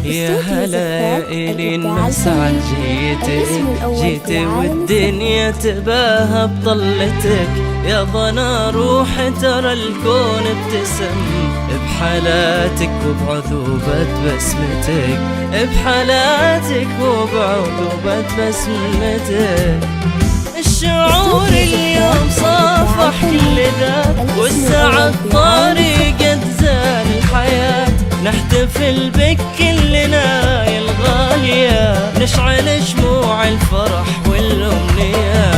يا هلا إلي المسعد جيت والدنيا تباهى بطلتك. يا ضنا روحي ترى الكون ابتسم بحالاتك وبعذوبة بسمتك، بحالاتك وبعذوبة بسمتك. الشعور اليوم صافح كل ذا والسعد طريقة زال الحياة. نحتفل بك كلنا يا الغالية، نشعل شموع الفرح والأمنية.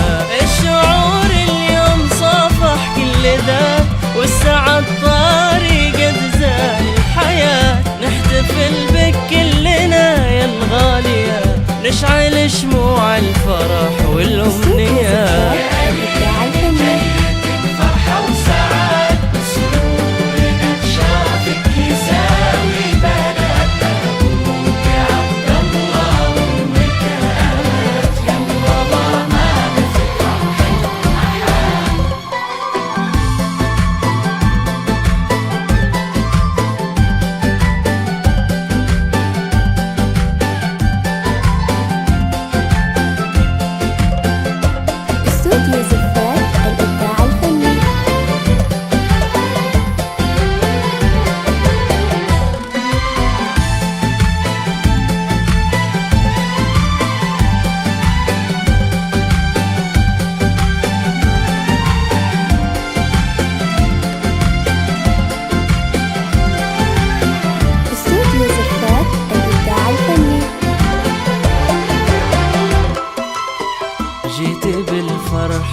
الشعور اليوم صافح كل ذا والسعد طريقة زال الحياة. نحتفل بك كلنا يا الغالية، نشعل شموع الفرح والأمنية. جيت بالفرح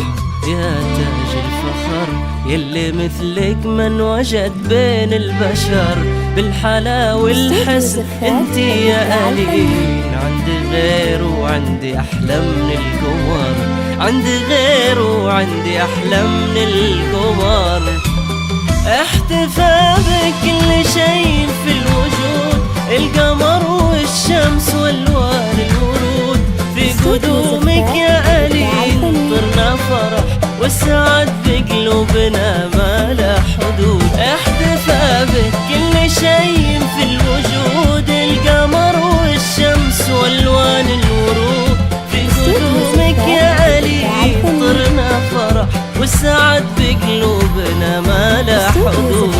يا تاج الفخر، يلي مثلك من وجد بين البشر. بالحلا والحسن انتي يا قليل، عندي غير وعندي أحلى من القمر، عندي غير وعندي أحلى من القمر. احتفى بكل شيء في الوجود، القمر والشمس والوان الورود. في قدومك يا قليل طرنا فرح والسعد بقلوبنا ما له حدود. احتفى بكل شيء في الوجود، القمر والشمس والوان الورود. في قدومك يا قليل طرنا فرح والسعد بقلوبنا ما له حدود.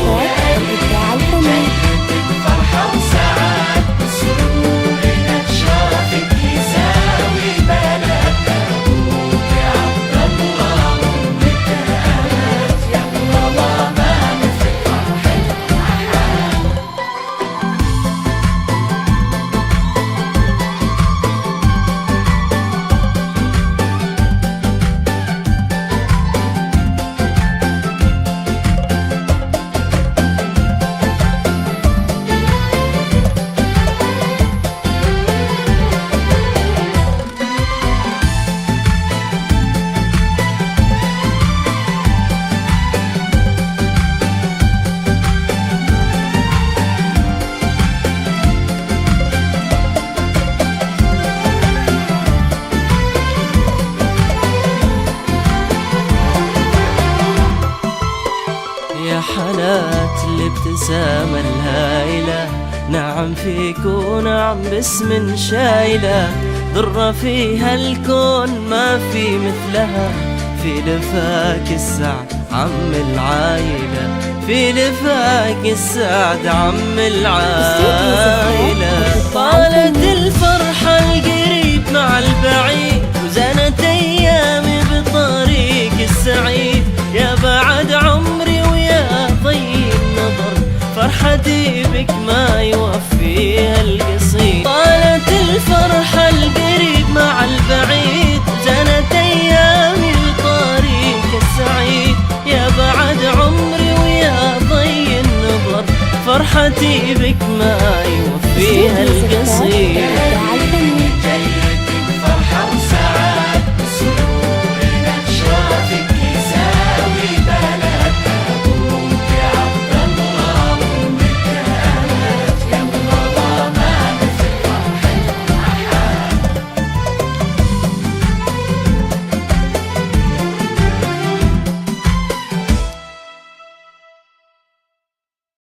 يا حالات الابتسامة الهائلة، نعم فيك ونعم باسم شايلة. ذرة فيها الكون ما في مثلها، في لفاك السعد عم العايلة، في لفاك السعد عم العايلة. طالت الفرحة القريب مع البعيد، وزنت أيامي بطريق السعيد. يا بعد عمري ويا ضي النظر، فرحتي بك ما يوفيها القصيد. طالت الفرحة القريب مع البعيد، زنت أيامي بطريق السعيد. يا بعد عمري ويا ضي النظر، فرحتي بك ما يوفيها القصيد.